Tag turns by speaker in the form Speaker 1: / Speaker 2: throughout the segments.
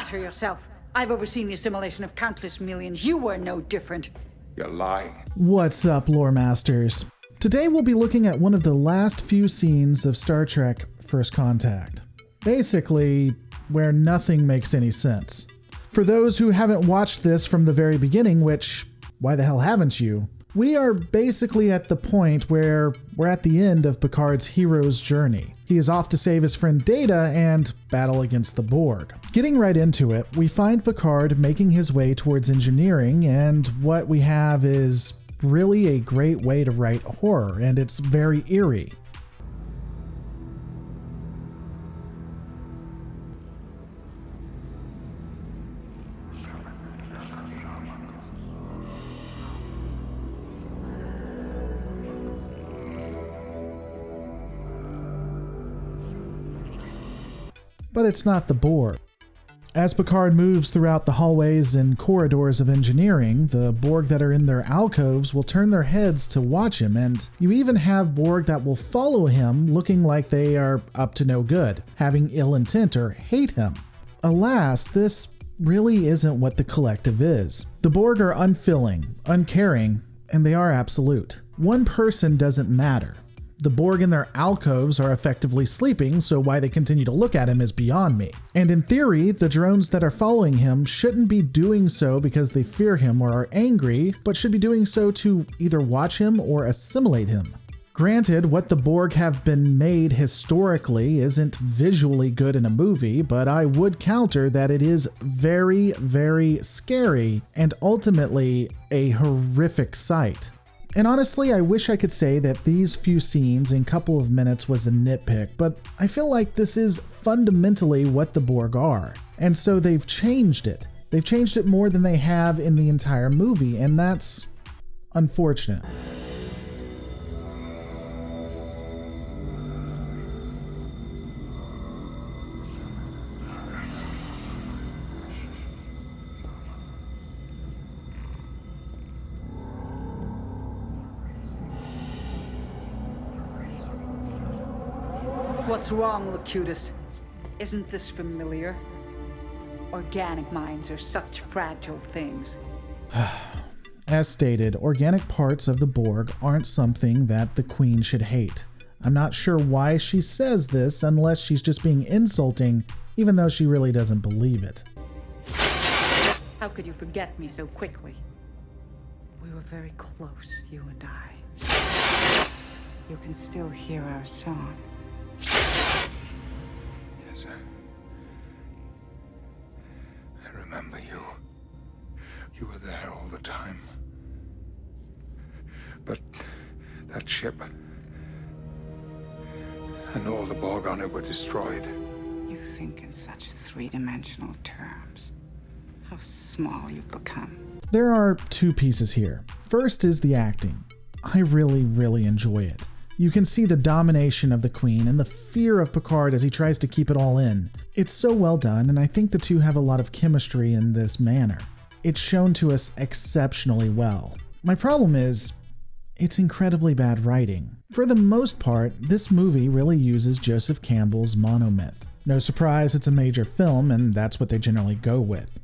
Speaker 1: flatter yourself. I've overseen the assimilation of countless millions. You were no different.
Speaker 2: You're lying.
Speaker 3: What's up, lore masters? Today we'll be looking at one of the last few scenes of Star Trek First Contact. Basically, where nothing makes any sense. For those who haven't watched this from the very beginning, which, why the hell haven't you? We are basically at the point where we're at the end of Picard's hero's journey. He is off to save his friend Data and battle against the Borg. Getting right into it, we find Picard making his way towards engineering, and what we have is really a great way to write horror, and it's very eerie. But it's not the Borg. As Picard moves throughout the hallways and corridors of engineering, the Borg that are in their alcoves will turn their heads to watch him, and you even have Borg that will follow him looking like they are up to no good, having ill intent or hate him. Alas, this really isn't what the collective is. The Borg are unfilling, uncaring, and they are absolute. One person doesn't matter. The Borg in their alcoves are effectively sleeping, so why they continue to look at him is beyond me. And in theory, the drones that are following him shouldn't be doing so because they fear him or are angry, but should be doing so to either watch him or assimilate him. Granted, what the Borg have been made historically isn't visually good in a movie, but I would counter that it is very, very scary and ultimately a horrific sight. And honestly, I wish I could say that these few scenes in a couple of minutes was a nitpick, but I feel like this is fundamentally what the Borg are. And so they've changed it. They've changed it more than they have in the entire movie, and that's unfortunate.
Speaker 1: What's wrong, Locutus? Isn't this familiar? Organic minds are such fragile things.
Speaker 3: As stated, organic parts of the Borg aren't something that the Queen should hate. I'm not sure why she says this unless she's just being insulting, even though she really doesn't believe it.
Speaker 1: How could you forget me so quickly? We were very close, you and I. You can still hear our song.
Speaker 2: Yes, I remember you. You were there all the time. But that ship and all the Borg on it were destroyed.
Speaker 4: You think in such three-dimensional terms. How small you've become.
Speaker 3: There are two pieces here. First is the acting. I really enjoy it. You can see the domination of the Queen and the fear of Picard as he tries to keep it all in. It's so well done, and I think the two have a lot of chemistry in this manner. It's shown to us exceptionally well. My problem is, it's incredibly bad writing. For the most part, this movie really uses Joseph Campbell's monomyth. No surprise, it's a major film, and that's what they generally go with.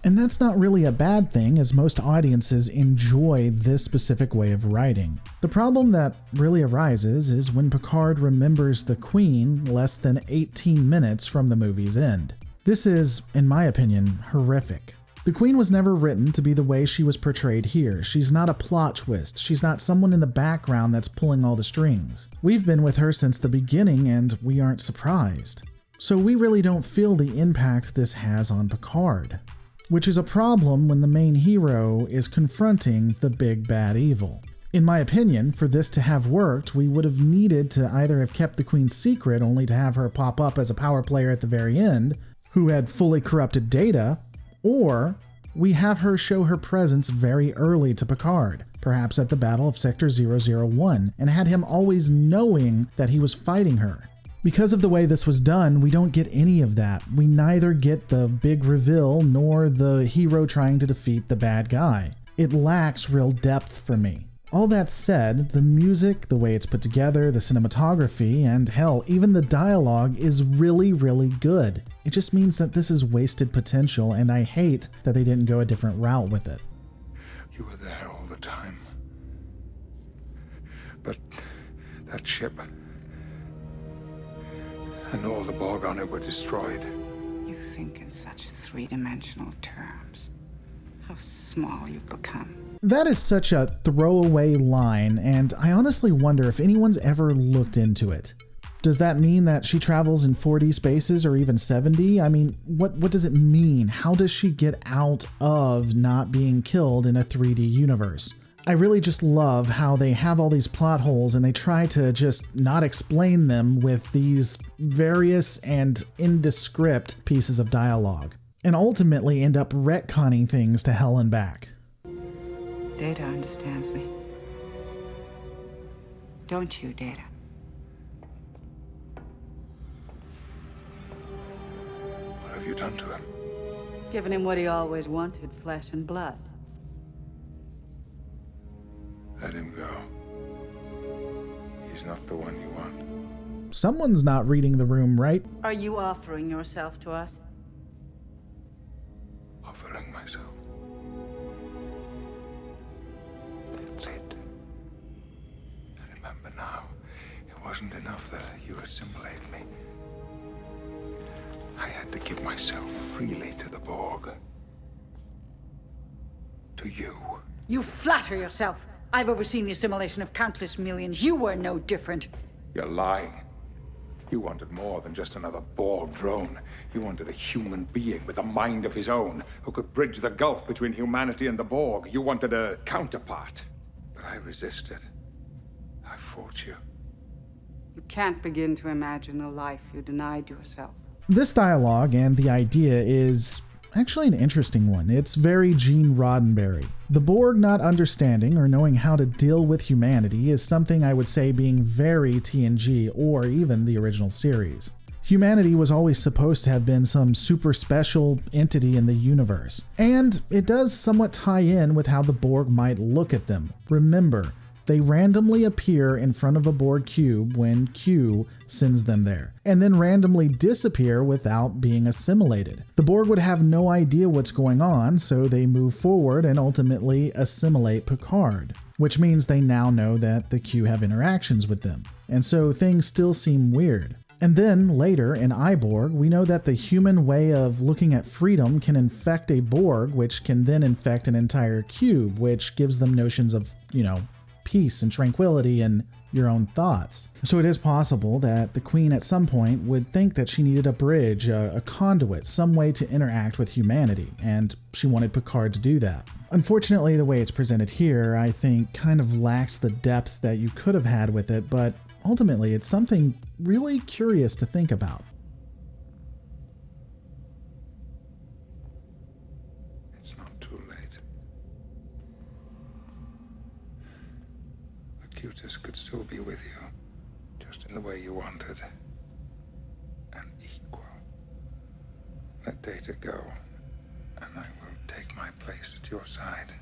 Speaker 3: And that's not really a bad thing, as most audiences enjoy this specific way of writing. The problem that really arises is when Picard remembers the Queen less than 18 minutes from the movie's end. This is, in my opinion, horrific. The Queen was never written to be the way she was portrayed here. She's not a plot twist. She's not someone in the background that's pulling all the strings. We've been with her since the beginning, and we aren't surprised. So we really don't feel the impact this has on Picard. Which is a problem when the main hero is confronting the big bad evil. In my opinion, for this to have worked, we would have needed to either have kept the Queen's secret only to have her pop up as a power player at the very end, who had fully corrupted Data, or we have her show her presence very early to Picard, perhaps at the Battle of Sector 001, and had him always knowing that he was fighting her. Because of the way this was done, we don't get any of that. We neither get the big reveal nor the hero trying to defeat the bad guy. It lacks real depth for me. All that said, the music, the way it's put together, the cinematography, and hell, even the dialogue is really, really good. It just means that this is wasted potential, and I hate that they didn't go a different route with it.
Speaker 2: You were there all the time. But that ship and all the Borg on it were destroyed.
Speaker 4: You think in such three-dimensional terms. How small you've become.
Speaker 3: That is such a throwaway line, and I honestly wonder if anyone's ever looked into it. Does that mean that she travels in 4D spaces or even 7D? I mean, what does it mean? How does she get out of not being killed in a 3D universe? I really just love how they have all these plot holes and they try to just not explain them with these various and indescript pieces of dialogue, and ultimately end up retconning things to hell and back.
Speaker 4: Data understands me. Don't you, Data?
Speaker 2: What have you done to him?
Speaker 1: Given him what he always wanted, flesh and blood.
Speaker 2: Let him go. He's not the one you want.
Speaker 3: Someone's not reading the room right.
Speaker 1: Are you offering yourself to us?
Speaker 2: Offering myself. That's it. I remember now. It wasn't enough that you assimilated me. I had to give myself freely to the Borg. To you.
Speaker 1: You flatter yourself. I've overseen the assimilation of countless millions. You were no different.
Speaker 2: You're lying. You wanted more than just another Borg drone. You wanted a human being with a mind of his own who could bridge the gulf between humanity and the Borg. You wanted a counterpart. But I resisted. I fought you.
Speaker 4: You can't begin to imagine the life you denied yourself.
Speaker 3: This dialogue and the idea is actually an interesting one. It's very Gene Roddenberry. The Borg not understanding or knowing how to deal with humanity is something I would say being very TNG or even the original series. Humanity was always supposed to have been some super special entity in the universe, and it does somewhat tie in with how the Borg might look at them. Remember, they randomly appear in front of a Borg cube when Q sends them there, and then randomly disappear without being assimilated. The Borg would have no idea what's going on, so they move forward and ultimately assimilate Picard, which means they now know that the Q have interactions with them, and so things still seem weird. And then later in iBorg, we know that the human way of looking at freedom can infect a Borg, which can then infect an entire cube, which gives them notions of, peace and tranquility and your own thoughts. So it is possible that the Queen at some point would think that she needed a bridge, a conduit, some way to interact with humanity, and she wanted Picard to do that. Unfortunately, the way it's presented here, I think, kind of lacks the depth that you could have had with it, but ultimately it's something really curious to think about.
Speaker 2: It's not too late. Locutus could still be with you, just in the way you wanted. And equal. Let Data go, and I will take my place at your side,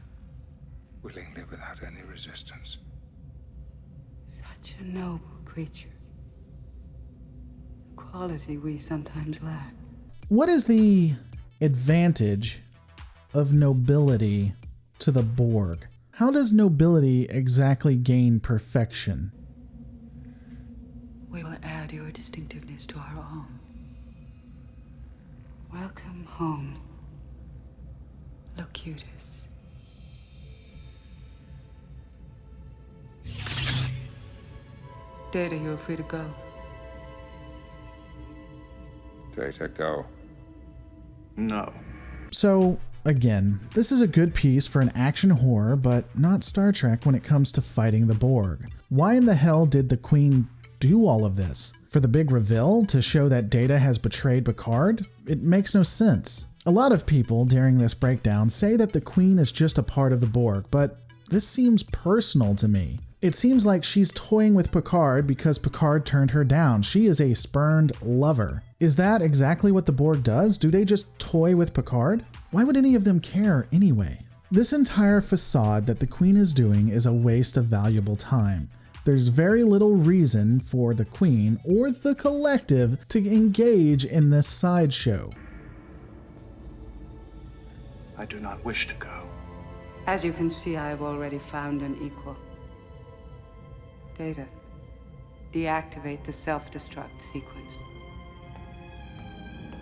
Speaker 2: willingly without any resistance.
Speaker 4: Such a noble creature. A quality we sometimes lack.
Speaker 3: What is the advantage of nobility to the Borg? How does nobility exactly gain perfection?
Speaker 4: We will add your distinctiveness to our own. Welcome home, Locutus. Data, you're free to go.
Speaker 2: Data, go.
Speaker 5: No.
Speaker 3: So, again, this is a good piece for an action horror, but not Star Trek when it comes to fighting the Borg. Why in the hell did the Queen do all of this? For the big reveal to show that Data has betrayed Picard? It makes no sense. A lot of people during this breakdown say that the Queen is just a part of the Borg, but this seems personal to me. It seems like she's toying with Picard because Picard turned her down. She is a spurned lover. Is that exactly what the Borg does? Do they just toy with Picard? Why would any of them care anyway? This entire facade that the Queen is doing is a waste of valuable time. There's very little reason for the Queen or the Collective to engage in this sideshow.
Speaker 5: I do not wish to go.
Speaker 4: As you can see, I have already found an equal. Data. Deactivate the self-destruct sequence.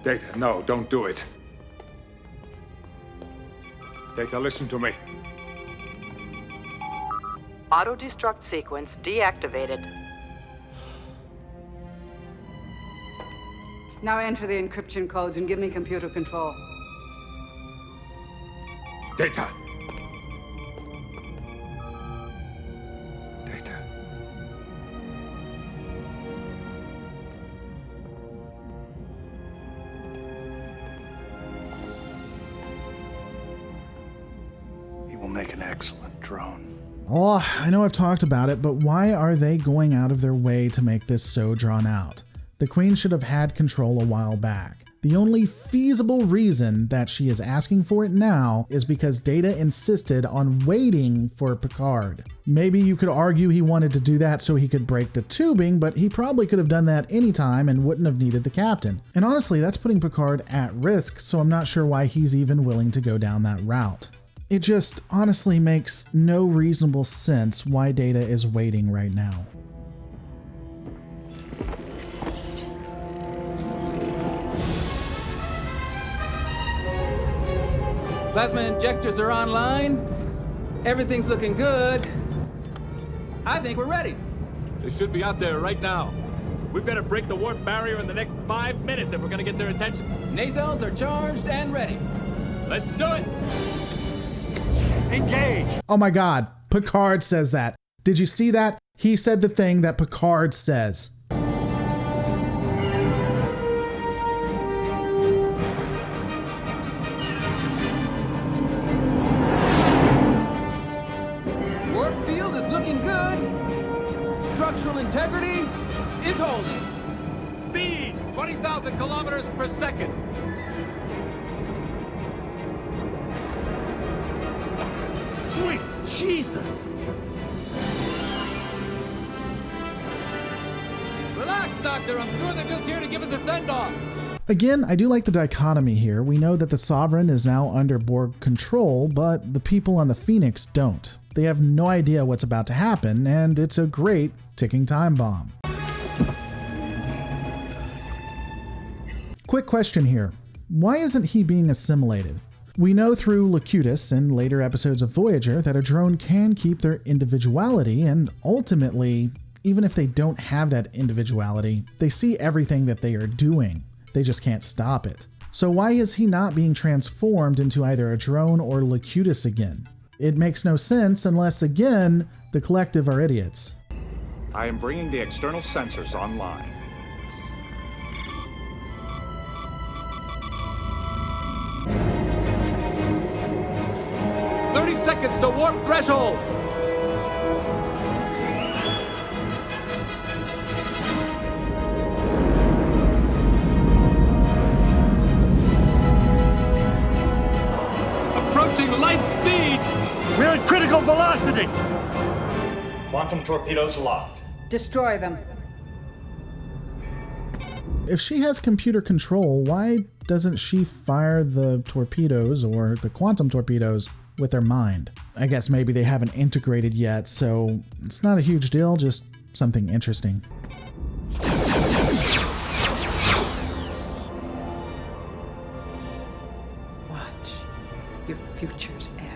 Speaker 2: Data, no, don't do it. Data, listen to me.
Speaker 6: Auto-destruct sequence deactivated.
Speaker 4: Now enter the encryption codes and give me computer control.
Speaker 2: Data. Data.
Speaker 5: He will make an excellent drone.
Speaker 3: Oh, I know I've talked about it, but why are they going out of their way to make this so drawn out? The Queen should have had control a while back. The only feasible reason that she is asking for it now is because Data insisted on waiting for Picard. Maybe you could argue he wanted to do that so he could break the tubing, but he probably could have done that anytime and wouldn't have needed the captain. And honestly, that's putting Picard at risk, so I'm not sure why he's even willing to go down that route. It just honestly makes no reasonable sense why Data is waiting right now.
Speaker 7: Plasma injectors are online. Everything's looking good. I think we're ready.
Speaker 8: They should be out there right now. We've got to break the warp barrier in the next 5 minutes if we're going to get their attention.
Speaker 7: Nacelles are charged and ready.
Speaker 8: Let's do it! Engage!
Speaker 3: Oh my god, Picard says that. Did you see that? He said the thing that Picard says.
Speaker 7: Warp field is looking good. Structural integrity is holding.
Speaker 8: Speed! 20,000 kilometers per second. Sweet Jesus! Relax, Doctor. I'm sure they're just here to give us a send-off.
Speaker 3: Again, I do like the dichotomy here. We know that the Sovereign is now under Borg control, but the people on the Phoenix don't. They have no idea what's about to happen, and it's a great ticking time bomb. Quick question here. Why isn't he being assimilated? We know through Locutus and later episodes of Voyager that a drone can keep their individuality, and ultimately, even if they don't have that individuality, they see everything that they are doing. They just can't stop it. So why is he not being transformed into either a drone or Locutus again? It makes no sense unless, again, the Collective are idiots.
Speaker 2: I am bringing the external sensors online.
Speaker 8: 30 seconds to warp threshold! Approaching light speed!
Speaker 9: We're at critical velocity!
Speaker 10: Quantum torpedoes locked.
Speaker 4: Destroy them.
Speaker 3: If she has computer control, why doesn't she fire the torpedoes or the quantum torpedoes with their mind? I guess maybe they haven't integrated yet, so it's not a huge deal, just something interesting.
Speaker 4: Watch your future's end.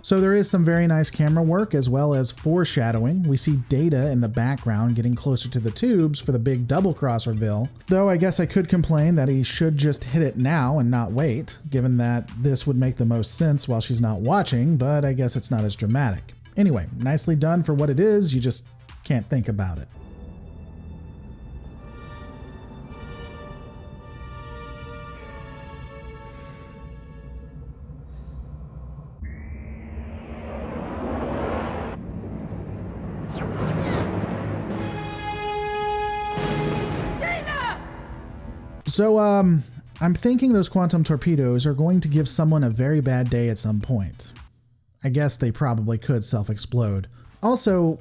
Speaker 3: So there is some very nice camera work as well as foreshadowing. We see Data in the background getting closer to the tubes for the big double cross reveal. Though I guess I could complain that he should just hit it now and not wait, given that this would make the most sense while she's not watching, but I guess it's not as dramatic. Anyway, nicely done for what it is, you just can't think about it. So, I'm thinking those quantum torpedoes are going to give someone a very bad day at some point. I guess they probably could self-explode. Also,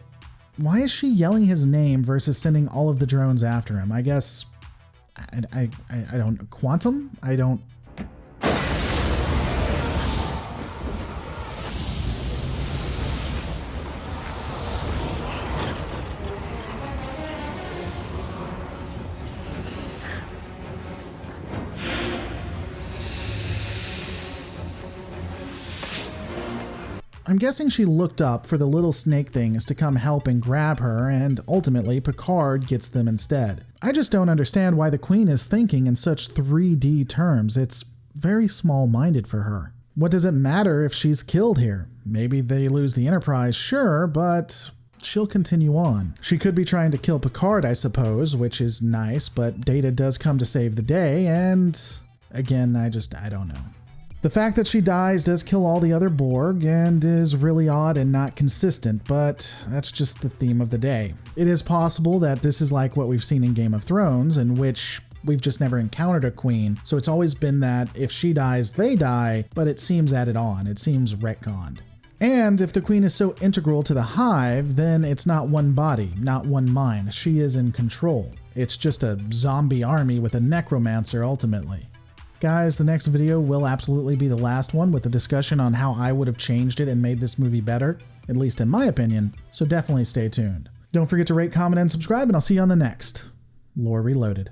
Speaker 3: why is she yelling his name versus sending all of the drones after him? I guess... I don't... Quantum? I don't... I'm guessing she looked up for the little snake things to come help and grab her, and ultimately Picard gets them instead. I just don't understand why the Queen is thinking in such 3D terms. It's very small-minded for her. What does it matter if she's killed here? Maybe they lose the Enterprise, sure, but she'll continue on. She could be trying to kill Picard, I suppose, which is nice, but Data does come to save the day, and again, I don't know. The fact that she dies does kill all the other Borg and is really odd and not consistent, but that's just the theme of the day. It is possible that this is like what we've seen in Game of Thrones, in which we've just never encountered a queen, so it's always been that if she dies, they die, but it seems added on, it seems retconned. And if the queen is so integral to the hive, then it's not one body, not one mind. She is in control. It's just a zombie army with a necromancer ultimately. Guys, the next video will absolutely be the last one with a discussion on how I would have changed it and made this movie better, at least in my opinion, so definitely stay tuned. Don't forget to rate, comment, and subscribe, and I'll see you on the next Lore Reloaded.